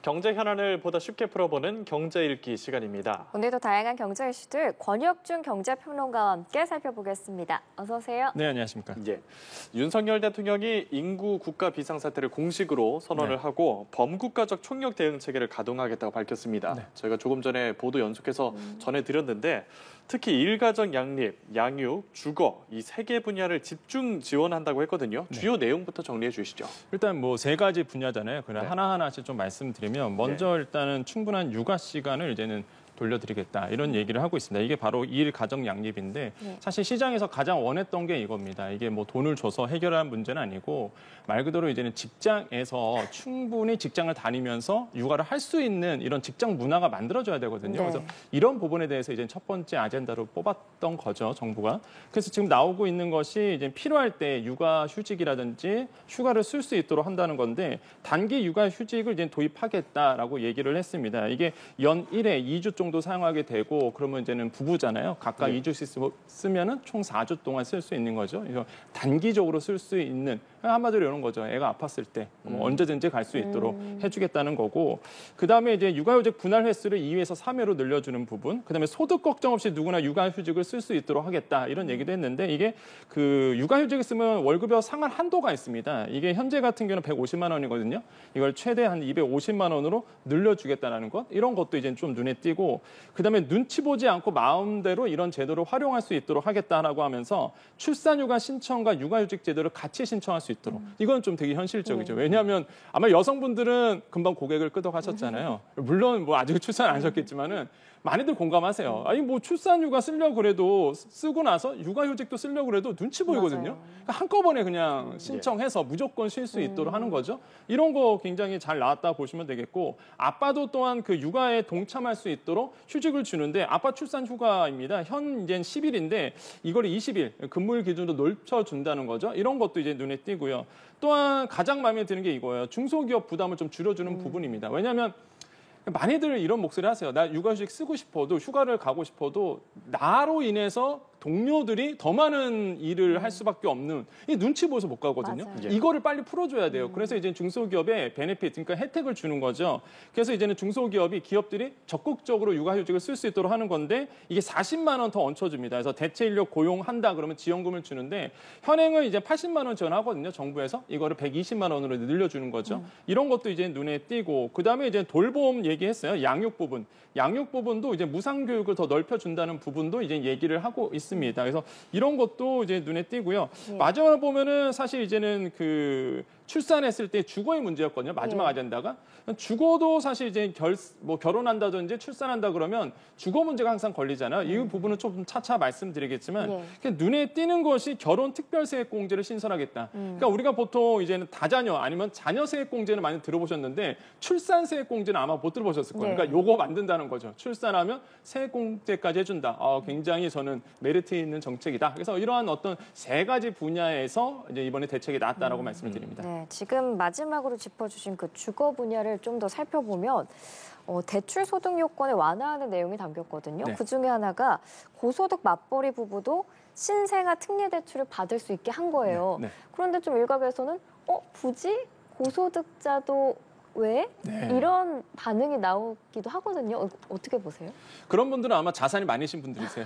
경제 현안을 보다 쉽게 풀어보는 경제 읽기 시간입니다. 오늘도 다양한 경제 이슈들 권혁준 경제평론가와 함께 살펴보겠습니다. 어서 오세요. 네, 안녕하십니까. 예, 윤석열 대통령이 인구 국가 비상사태를 공식으로 선언을 하고 범국가적 총력 대응 체계를 가동하겠다고 밝혔습니다. 저희가 조금 전에 보도 연속해서 전해드렸는데 특히 일가정 양립, 양육, 주거 이 세 개 분야를 집중 지원한다고 했거든요. 주요 내용부터 정리해 주시죠. 일단 뭐 세 가지 분야잖아요. 그냥 하나하나씩 좀 말씀드리면 먼저 일단은 충분한 육아 시간을 이제는 돌려드리겠다 이런 얘기를 하고 있습니다. 이게 바로 일 가정 양립인데 사실 시장에서 가장 원했던 게 이겁니다. 이게 뭐 돈을 줘서 해결할 문제는 아니고 말 그대로 이제는 직장에서 충분히 직장을 다니면서 육아를 할 수 있는 이런 직장 문화가 만들어져야 되거든요. 그래서 이런 부분에 대해서 이제 첫 번째 아젠다로 뽑았던 거죠, 정부가. 그래서 지금 나오고 있는 것이 이제 필요할 때 육아 휴직이라든지 휴가를 쓸 수 있도록 한다는 건데 단기 육아 휴직을 이제 도입하겠다라고 얘기를 했습니다. 이게 연 1회 2주 정도 사용하게 되고 그러면 이제는 부부잖아요. 각각 2주씩 쓰면은 총 4주 동안 쓸 수 있는 거죠. 그래서 단기적으로 쓸 수 있는 한마디로 이런 거죠. 애가 아팠을 때 언제든지 갈 수 있도록 해주겠다는 거고 그다음에 이제 육아휴직 분할 횟수를 2회에서 3회로 늘려주는 부분 그다음에 소득 걱정 없이 누구나 육아휴직을 쓸 수 있도록 하겠다 이런 얘기도 했는데 이게 그 육아휴직을 쓰면 월급의 상한 한도가 있습니다. 이게 현재 같은 경우는 150만 원이거든요. 이걸 최대 한 250만 원으로 늘려주겠다는 것 이런 것도 이제 좀 눈에 띄고 그다음에 눈치 보지 않고 마음대로 이런 제도를 활용할 수 있도록 하겠다라고 하면서 출산휴가 신청과 육아휴직 제도를 같이 신청할 수 있도록 이건 좀 되게 현실적이죠. 왜냐하면 아마 여성분들은 금방 고개를 끄덕하셨잖아요. 물론 뭐 아직 출산 안 하셨겠지만은 많이들 공감하세요. 아니 뭐 출산휴가 쓰려고 그래도 쓰고 나서 육아휴직도 쓰려고 그래도 눈치 보이거든요. 그러니까 한꺼번에 그냥 신청해서 무조건 쉴 수 있도록 하는 거죠. 이런 거 굉장히 잘 나왔다 보시면 되겠고 아빠도 또한 그 육아에 동참할 수 있도록 휴직을 주는데 아빠 출산휴가입니다. 현 이제 10일인데 이걸 20일 근무일 기준으로 넓혀준다는 거죠. 이런 것도 이제 눈에 띄고요. 또한 가장 마음에 드는 게 이거예요. 중소기업 부담을 좀 줄여주는 부분입니다. 왜냐하면 많이들 이런 목소리 하세요. 나 육아휴직 쓰고 싶어도 휴가를 가고 싶어도 나로 인해서 동료들이 더 많은 일을 할 수밖에 없는 이 눈치 보여서 못 가거든요. 이거를 빨리 풀어줘야 돼요. 그래서 이제 중소기업에 베네핏, 그러니까 혜택을 주는 거죠. 그래서 이제는 중소기업이 기업들이 적극적으로 육아휴직을 쓸 수 있도록 하는 건데 이게 40만 원 더 얹혀줍니다. 그래서 대체 인력 고용한다 그러면 지원금을 주는데 현행은 이제 80만 원 지원하거든요. 정부에서 이거를 120만 원으로 늘려주는 거죠. 이런 것도 이제 눈에 띄고 그다음에 이제 돌봄 얘기했어요. 양육 부분. 양육 부분도 이제 무상 교육을 더 넓혀준다는 부분도 이제 얘기를 하고 있습니다. 그래서 이런 것도 이제 눈에 띄고요. 마지막으로 보면은 사실 이제는 그 출산했을 때 주거의 문제였거든요. 마지막 아젠다가. 주거도 사실 이제 결혼한다든지 출산한다 그러면 주거 문제가 항상 걸리잖아요. 이 부분은 좀 차차 말씀드리겠지만 눈에 띄는 것이 결혼 특별세액공제를 신설하겠다. 그러니까 우리가 보통 이제는 다자녀 아니면 자녀세액공제는 많이 들어보셨는데 출산세액공제는 아마 못 들어보셨을 거예요. 그러니까 요거 만든다는 거죠. 출산하면 세액공제까지 해준다. 굉장히 저는 메리트 있는 정책이다. 그래서 이러한 어떤 세 가지 분야에서 이제 이번에 대책이 나왔다라고 말씀을 드립니다. 네, 지금 마지막으로 짚어주신 그 주거 분야를 좀 더 살펴보면 대출 소득 요건을 완화하는 내용이 담겼거든요. 그 중에 하나가 고소득 맞벌이 부부도 신생아 특례 대출을 받을 수 있게 한 거예요. 그런데 좀 일각에서는 굳이 고소득자도 왜? 이런 반응이 나오기도 하거든요. 어떻게 보세요? 그런 분들은 아마 자산이 많으신 분들이세요.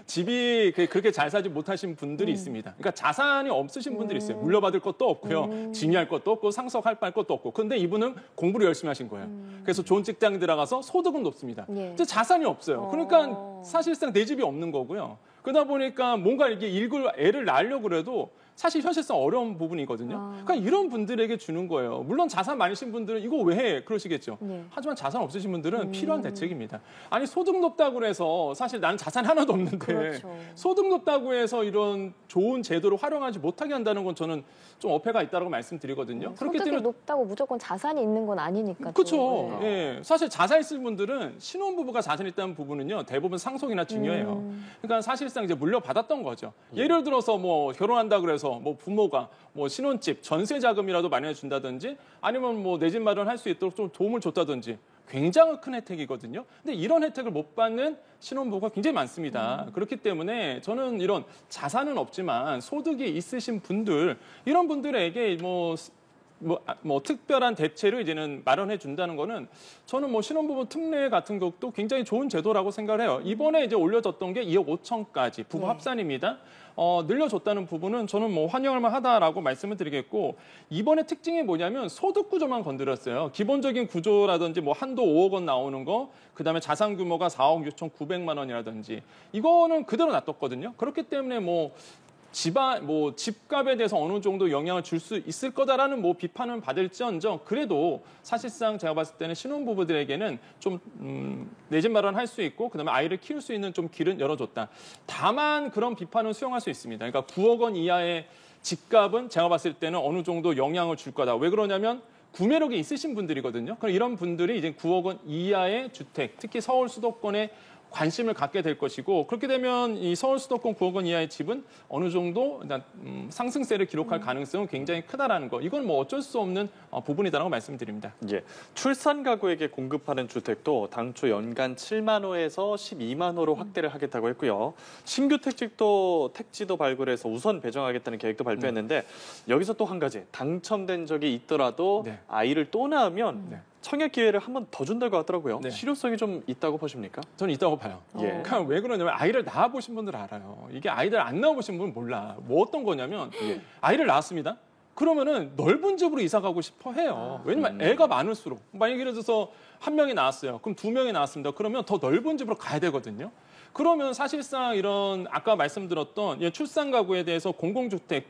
집이 그렇게 잘 사지 못하신 분들이 있습니다. 그러니까 자산이 없으신 분들이 있어요. 물려받을 것도 없고요. 증여할 것도 없고 상속할 것도 없고. 근데 이분은 공부를 열심히 하신 거예요. 그래서 좋은 직장에 들어가서 소득은 높습니다. 근데 자산이 없어요. 그러니까 사실상 내 집이 없는 거고요. 그러다 보니까 뭔가 이렇게 애를 낳으려고 그래도 사실 현실상 어려운 부분이거든요. 그러니까 이런 분들에게 주는 거예요. 물론 자산 많으신 분들은 이거 왜 해? 그러시겠죠. 하지만 자산 없으신 분들은 필요한 대책입니다. 아니 소득 높다고 해서 사실 나는 자산 하나도 없는데 소득 높다고 해서 이런 좋은 제도를 활용하지 못하게 한다는 건 저는 좀 어폐가 있다고 말씀드리거든요. 그렇기 때문에 높다고 무조건 자산이 있는 건 아니니까. 그렇죠. 사실 자산 있을 분들은 신혼부부가 자산 있다는 부분은요 대부분 상속이나 증여예요. 그러니까 사실상 이제 물려받았던 거죠. 예를 들어서 뭐 결혼한다 그래서 뭐 부모가 뭐 신혼집 전세 자금이라도 마련해 준다든지 아니면 뭐 내 집 마련할 수 있도록 좀 도움을 줬다든지 굉장히 큰 혜택이거든요. 근데 이런 혜택을 못 받는 신혼부부가 굉장히 많습니다. 그렇기 때문에 저는 이런 자산은 없지만 소득이 있으신 분들 이런 분들에게 뭐 뭐 특별한 대체를 이제는 마련해 준다는 거는 저는 뭐 신혼부부 특례 같은 것도 굉장히 좋은 제도라고 생각을 해요. 이번에 이제 올려졌던 게 2억 5천까지 부부 합산입니다. 늘려줬다는 부분은 저는 뭐 환영할 만하다라고 말씀을 드리겠고, 이번에 특징이 뭐냐면 소득 구조만 건드렸어요. 기본적인 구조라든지 뭐 한도 5억 원 나오는 거, 그다음에 자산 규모가 4억 6천 9백만 원이라든지 이거는 그대로 놔뒀거든요. 그렇기 때문에 뭐 집값에 대해서 어느 정도 영향을 줄 수 있을 거다라는 뭐 비판은 받을지언정, 그래도 사실상 제가 봤을 때는 신혼부부들에게는 좀 내 집 마련할 수 있고 그다음에 아이를 키울 수 있는 좀 길은 열어줬다. 다만 그런 비판은 수용할 수 있습니다. 그러니까 9억 원 이하의 집값은 제가 봤을 때는 어느 정도 영향을 줄 거다. 왜 그러냐면 구매력이 있으신 분들이거든요. 그럼 이런 분들이 이제 9억 원 이하의 주택, 특히 서울 수도권에 관심을 갖게 될 것이고, 그렇게 되면 이 서울 수도권 9억 원 이하의 집은 어느 정도 일단 상승세를 기록할 가능성은 굉장히 크다라는 거. 이건 뭐 어쩔 수 없는 부분이다라고 말씀드립니다. 예, 출산 가구에게 공급하는 주택도 당초 연간 7만 호에서 12만 호로 확대를 하겠다고 했고요. 신규 택지도 발굴해서 우선 배정하겠다는 계획도 발표했는데 여기서 또 한 가지, 당첨된 적이 있더라도 네. 아이를 또 낳으면 청약 기회를 한 번 더 준다고 하더라고요. 네. 실효성이 좀 있다고 보십니까? 저는 있다고 봐요. 예. 그러니까 왜 그러냐면 아이를 낳아보신 분들 알아요. 이게 아이들 안 낳아보신 분은 몰라. 뭐 어떤 거냐면 아이를 낳았습니다. 그러면은 넓은 집으로 이사 가고 싶어 해요. 왜냐면 애가 많을수록. 만약에 예를 들어서 한 명이 낳았어요. 그럼 두 명이 낳았습니다. 그러면 더 넓은 집으로 가야 되거든요. 그러면 사실상 이런 아까 말씀드렸던 출산 가구에 대해서 공공주택,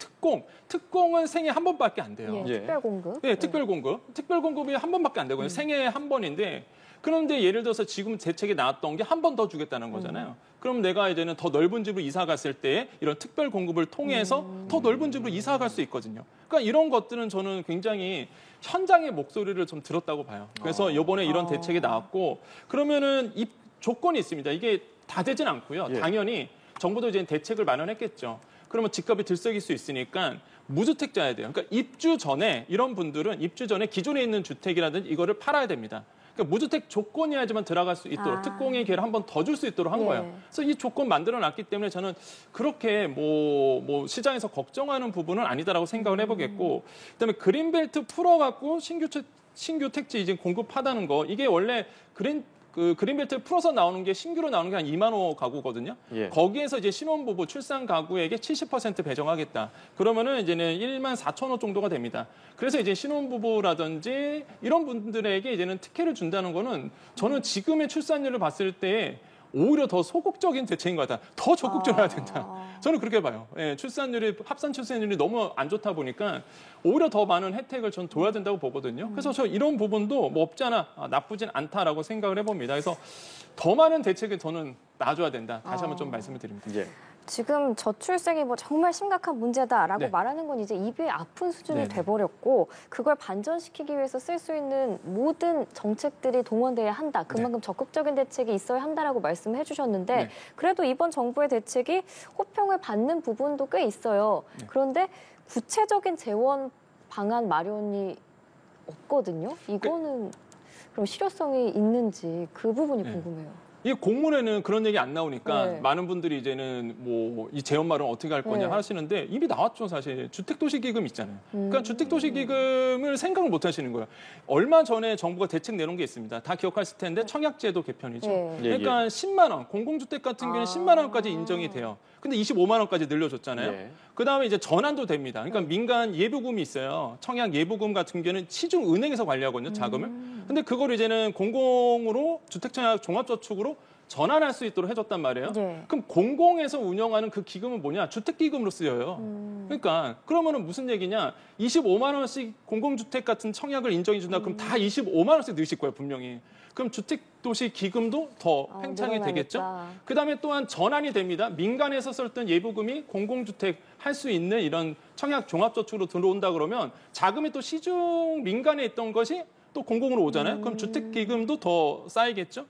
특공은 생애 한 번밖에 안 돼요. 예, 특별공급. 네, 특별공급. 특별공급이 한 번밖에 안 되거든요. 생애에 한 번인데, 그런데 예를 들어서 지금 대책에 나왔던 게 한 번 더 주겠다는 거잖아요. 그럼 내가 이제는 더 넓은 집으로 이사 갔을 때 이런 특별공급을 통해서 더 넓은 집으로 이사 갈 수 있거든요. 그러니까 이런 것들은 저는 굉장히 현장의 목소리를 좀 들었다고 봐요. 그래서 이번에 이런 대책이 나왔고, 그러면은 이 조건이 있습니다. 이게 다 되진 않고요. 예. 당연히 정부도 이제 대책을 마련했겠죠. 그러면 집값이 들썩일 수 있으니까 무주택자야 돼요. 그러니까 입주 전에 이런 분들은 입주 전에 기존에 있는 주택이라든지 이거를 팔아야 됩니다. 그러니까 무주택 조건이어야지만 들어갈 수 있도록 특공의 기회를 한 번 더 줄 수 있도록 한 거예요. 그래서 이 조건 만들어놨기 때문에 저는 그렇게 뭐 시장에서 걱정하는 부분은 아니다라고 생각을 해보겠고, 그다음에 그린벨트 풀어갖고 신규 택지 이제 공급하다는 거, 이게 원래 그린벨트를 풀어서 나오는 게 신규로 나오는 게 한 2만 호 가구거든요. 예. 거기에서 이제 신혼부부 출산 가구에게 70% 배정하겠다. 그러면은 이제는 1만 4천 호 정도가 됩니다. 그래서 이제 신혼부부라든지 이런 분들에게 이제는 특혜를 준다는 거는 저는 지금의 출산율을 봤을 때 오히려 더 소극적인 대책인 것 같다. 더 적극적으로 해야 된다. 저는 그렇게 봐요. 예, 합산 출산율이 너무 안 좋다 보니까 오히려 더 많은 혜택을 전 둬야 된다고 보거든요. 그래서 저 이런 부분도 뭐 없지 않아 나쁘진 않다라고 생각을 해봅니다. 그래서 더 많은 대책을 저는 놔줘야 된다. 다시 한번 좀 말씀을 드립니다. 예. 지금 저출생이 뭐 정말 심각한 문제다라고 말하는 건 이제 입이 아픈 수준이 돼버렸고, 그걸 반전시키기 위해서 쓸 수 있는 모든 정책들이 동원돼야 한다. 그만큼 적극적인 대책이 있어야 한다라고 말씀해 주셨는데, 그래도 이번 정부의 대책이 호평을 받는 부분도 꽤 있어요. 그런데 구체적인 재원 방안 마련이 없거든요. 이거는 그럼 실효성이 있는지 그 부분이 궁금해요. 이 공문에는 그런 얘기 안 나오니까 많은 분들이 이제는 뭐 이 재원 마련 어떻게 할 거냐 하시는데 이미 나왔죠, 사실. 주택도시기금 있잖아요. 그러니까 주택도시기금을 생각을 못 하시는 거예요. 얼마 전에 정부가 대책 내놓은 게 있습니다. 다 기억하실 텐데 청약제도 개편이죠. 그러니까 10만 원, 공공주택 같은 경우는 10만 원까지 인정이 돼요. 근데 25만 원까지 늘려줬잖아요. 그다음에 이제 전환도 됩니다. 그러니까 민간 예부금이 있어요. 청약 예부금 같은 경우는 시중 은행에서 관리하거든요, 자금을. 근데 그걸 이제는 공공으로 주택청약 종합저축으로 전환할 수 있도록 해줬단 말이에요. 그럼 공공에서 운영하는 그 기금은 뭐냐? 주택기금으로 쓰여요. 그러니까 그러면은 무슨 얘기냐? 25만 원씩 공공주택 같은 청약을 인정해 준다. 그럼 다 25만 원씩 넣으실 거예요, 분명히. 그럼 주택도시 기금도 더 팽창이 되겠죠. 그다음에 또한 전환이 됩니다. 민간에서 썼던 예부금이 공공주택 할 수 있는 이런 청약 종합저축으로 들어온다 그러면 자금이 또 시중 민간에 있던 것이 또 공공으로 오잖아요. 그럼 주택기금도 더 쌓이겠죠.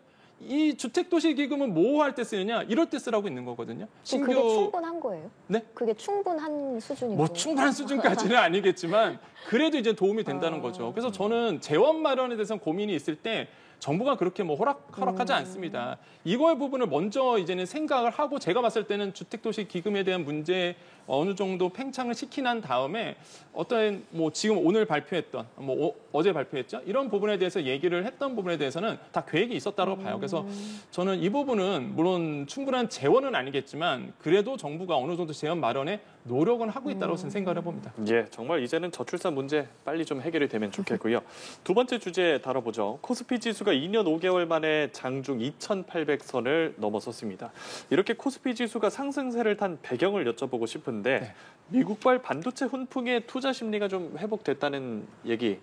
이 주택도시기금은 뭐 할 때 쓰느냐? 이럴 때 쓰라고 있는 거거든요. 그게 충분한 거예요? 네? 그게 충분한 수준인 뭐 거예요? 충분한 수준까지는 아니겠지만 그래도 이제 도움이 된다는 거죠. 그래서 저는 재원 마련에 대해서 고민이 있을 때 정부가 그렇게 뭐 허락하지 않습니다. 이거의 부분을 먼저 이제는 생각을 하고 제가 봤을 때는 주택도시 기금에 대한 문제 어느 정도 팽창을 시킨 한 다음에 어떤 뭐 지금 오늘 발표했던 뭐 어제 발표했죠 이런 부분에 대해서 얘기를 했던 부분에 대해서는 다 계획이 있었다고 봐요. 그래서 저는 이 부분은 물론 충분한 재원은 아니겠지만 그래도 정부가 어느 정도 재원 마련에 노력은 하고 있다고 생각을 해봅니다. 예, 정말 이제는 저출산 문제 빨리 좀 해결이 되면 좋겠고요. 두 번째 주제 다뤄보죠. 코스피 지수가 2년 5개월 만에 장중 2,800선을 넘어섰습니다. 이렇게 코스피 지수가 상승세를 탄 배경을 여쭤보고 싶은데 미국발 반도체 훈풍의 투자 심리가 좀 회복됐다는 얘기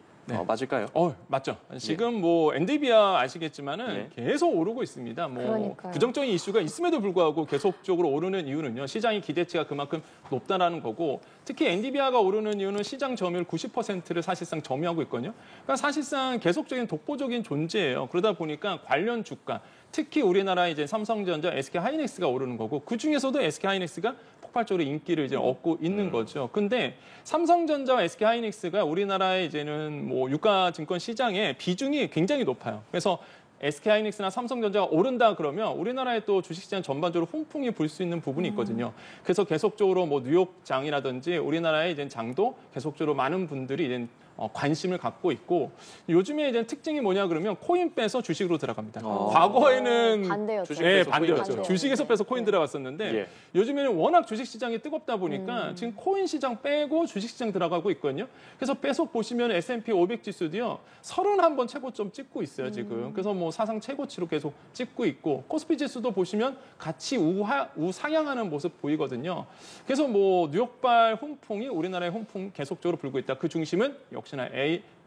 맞을까요? 맞죠. 지금 뭐 엔비디아 아시겠지만은 계속 오르고 있습니다. 뭐 그러니까요. 부정적인 이슈가 있음에도 불구하고 계속적으로 오르는 이유는요. 시장의 기대치가 그만큼 높다라는 거고 특히 엔비디아가 오르는 이유는 시장 점유율 90%를 사실상 점유하고 있거든요. 그러니까 사실상 계속적인 독보적인 존재예요. 그러다 보니까 관련 주가 특히 우리나라 이제 삼성전자, SK하이닉스가 오르는 거고 그 중에서도 SK하이닉스가 폭발적으로 인기를 이제 얻고 있는 거죠. 근데 삼성전자와 SK하이닉스가 우리나라의 이제는 뭐 유가증권 시장의 비중이 굉장히 높아요. 그래서 SK하이닉스나 삼성전자가 오른다 그러면 우리나라의 또 주식시장 전반적으로 훈풍이 불 수 있는 부분이 있거든요. 그래서 계속적으로 뭐 뉴욕장이라든지 우리나라의 이제 장도 계속적으로 많은 분들이 이제 관심을 갖고 있고 요즘에 이제 특징이 뭐냐 그러면 코인 빼서 주식으로 들어갑니다. 과거에는 반대였죠. 반대였죠. 주식에서 빼서 코인 들어갔었는데 요즘에는 워낙 주식시장이 뜨겁다 보니까 지금 코인 시장 빼고 주식시장 들어가고 있거든요. 그래서 계속 보시면 S&P 500 지수도요. 31번 최고점 찍고 있어요, 지금. 그래서 뭐 사상 최고치로 계속 찍고 있고 코스피 지수도 보시면 같이 우상향하는 모습 보이거든요. 그래서 뭐 뉴욕발 훈풍이 우리나라의 훈풍 계속적으로 불고 있다. 그 중심은 역시나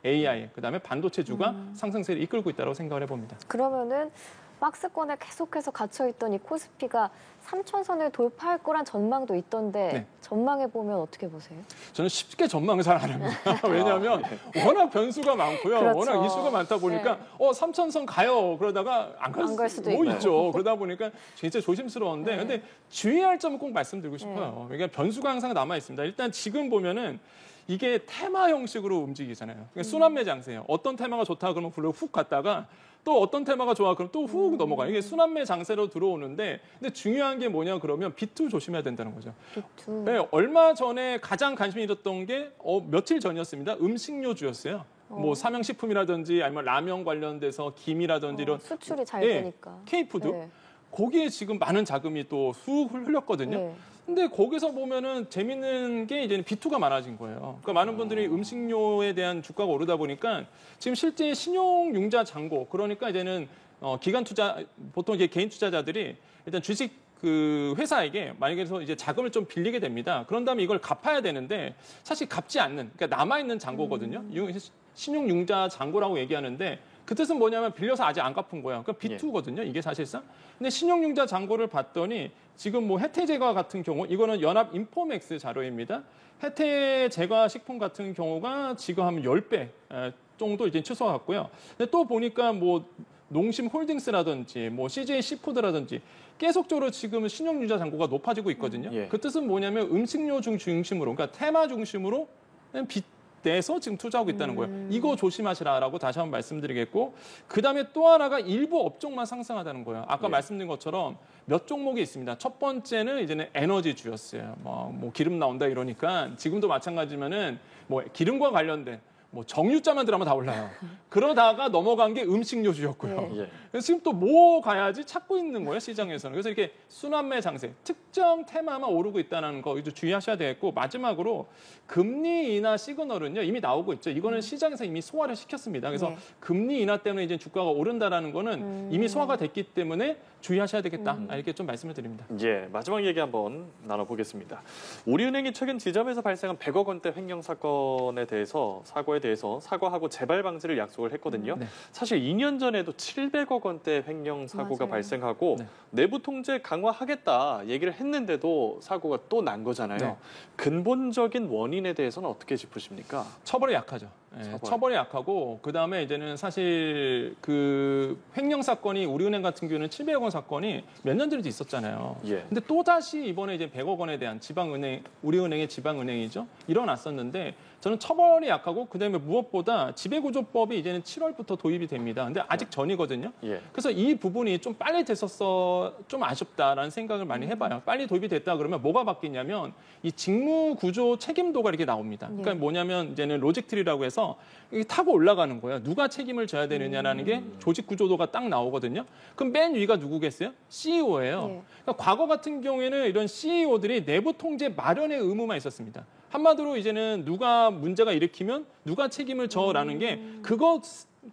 AI, 그다음에 반도체주가 상승세를 이끌고 있다고 생각을 해봅니다. 그러면은 박스권에 계속해서 갇혀있던 이 코스피가 3,000선을 돌파할 거란 전망도 있던데 전망해보면 어떻게 보세요? 저는 쉽게 전망을 잘 안 합니다. 왜냐하면 워낙 변수가 많고요. 그렇죠. 워낙 이슈가 많다 보니까 3,000선 가요. 그러다가 안 갈 수도 있죠. 그러다 보니까 진짜 조심스러운데 근데 주의할 점은 꼭 말씀드리고 싶어요. 그러니까 변수가 항상 남아 있습니다. 일단 지금 보면은 이게 테마 형식으로 움직이잖아요. 그러니까 순환매 장세예요. 어떤 테마가 좋다 그러면 불러 훅 갔다가 또 어떤 테마가 좋아 그럼 또 훅 넘어가요. 이게 순환매 장세로 들어오는데 근데 중요한 게 뭐냐 그러면 비투 조심해야 된다는 거죠. 비투. 네, 얼마 전에 가장 관심이 있었던 게 며칠 전이었습니다. 음식료주였어요. 뭐 삼양식품이라든지 아니면 라면 관련돼서 김이라든지 이런 수출이 잘 되니까. K푸드. 거기에 지금 많은 자금이 또 쑥 흘렸거든요. 근데 거기서 보면은 재밌는 게 이제 비투가 많아진 거예요. 그러니까 많은 분들이 음식료에 대한 주가가 오르다 보니까 지금 실제 신용융자 잔고 그러니까 이제는 기관 투자 보통 이제 개인 투자자들이 일단 주식 그 회사에게 만약에 이제 자금을 좀 빌리게 됩니다. 그런 다음에 이걸 갚아야 되는데 사실 갚지 않는 그러니까 남아 있는 잔고거든요. 신용융자 잔고라고 얘기하는데 그 뜻은 뭐냐면 빌려서 아직 안 갚은 거야. 그러니까 비투거든요. 이게 사실상. 근데 신용융자 잔고를 봤더니 지금 뭐 혜태제과 같은 경우 이거는 연합 인포맥스 자료입니다. 혜태제과 식품 같은 경우가 지금 한 10배 정도 이제 치솟았고요. 근데 또 보니까 뭐 농심홀딩스라든지 뭐 CJ 시푸드라든지 계속적으로 지금 신용융자 잔고가 높아지고 있거든요. 그 뜻은 뭐냐면 음식료 중심으로 그러니까 테마 중심으로 내서 지금 투자하고 있다는 거예요. 이거 조심하시라라고 다시 한번 말씀드리겠고 그다음에 또 하나가 일부 업종만 상승하다는 거예요. 아까 말씀드린 것처럼 몇 종목이 있습니다. 첫 번째는 이제는 에너지주였어요. 뭐 기름 나온다 이러니까 지금도 마찬가지면은 뭐 기름과 관련된 뭐 정유자만 들어가면 다 올라요. 그러다가 넘어간 게 음식료주였고요. 그래서 지금 또 뭐 가야지 찾고 있는 거예요, 시장에서는. 그래서 이렇게 순환매 장세, 특정 테마만 오르고 있다는 거 이제 주의하셔야 되겠고 마지막으로 금리 인하 시그널은요 이미 나오고 있죠. 이거는 시장에서 이미 소화를 시켰습니다. 그래서 금리 인하 때문에 이제 주가가 오른다라는 거는 이미 소화가 됐기 때문에 주의하셔야 되겠다. 이렇게 좀 말씀을 드립니다. 마지막 얘기 한번 나눠보겠습니다. 우리은행이 최근 지점에서 발생한 100억 원대 횡령 사건에 대해서 사과하고 재발 방지를 약속을 했거든요. 사실 2년 전에도 700억 원대 횡령 사고가 발생하고 내부 통제 강화하겠다 얘기를 했는데도 사고가 또 난 거잖아요. 근본적인 원인에 대해서는 어떻게 짚으십니까? 처벌이 약하죠. 처벌이 약하고 그다음에 이제는 사실 그 횡령 사건이 우리은행 같은 경우는 700억 원 사건이 몇 년 전에도 있었잖아요. 예. 근데 또 다시 이번에 이제 100억 원에 대한 지방은행 우리은행의 지방은행이죠. 일어났었는데 저는 처벌이 약하고 그다음에 무엇보다 지배구조법이 이제는 7월부터 도입이 됩니다. 근데 아직 전이거든요. 예. 그래서 이 부분이 좀 빨리 됐었어 좀 아쉽다라는 생각을 많이 해봐요. 빨리 도입이 됐다 그러면 뭐가 바뀌냐면 이 직무구조 책임도가 이렇게 나옵니다. 그러니까 뭐냐면 이제는 로직트리라고 해서 이게 타고 올라가는 거예요. 누가 책임을 져야 되느냐라는 게 조직 구조도가 딱 나오거든요. 그럼 맨 위가 누구겠어요? CEO예요. 그러니까 과거 같은 경우에는 이런 CEO들이 내부 통제 마련의 의무만 있었습니다. 한마디로 이제는 누가 문제가 일으키면 누가 책임을 져라는 게 그거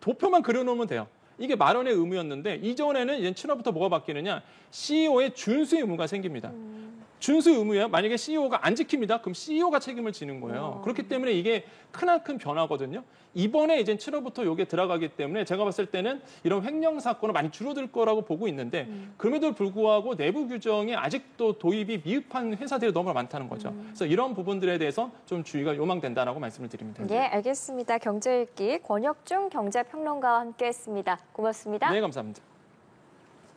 도표만 그려놓으면 돼요. 이게 마련의 의무였는데 이전에는 이제 7월부터 뭐가 바뀌느냐? CEO의 준수 의무가 생깁니다. 준수 의무예요. 만약에 CEO가 안 지킵니다. 그럼 CEO가 책임을 지는 거예요. 그렇기 때문에 이게 크나큰 변화거든요. 이번에 이제 7월부터 이게 들어가기 때문에 제가 봤을 때는 이런 횡령 사건은 많이 줄어들 거라고 보고 있는데 그럼에도 불구하고 내부 규정이 아직도 도입이 미흡한 회사들이 너무 많다는 거죠. 그래서 이런 부분들에 대해서 좀 주의가 요망된다라고 말씀을 드립니다. 예, 알겠습니다. 경제 읽기 권혁중 경제평론가와 함께했습니다. 고맙습니다. 네, 감사합니다.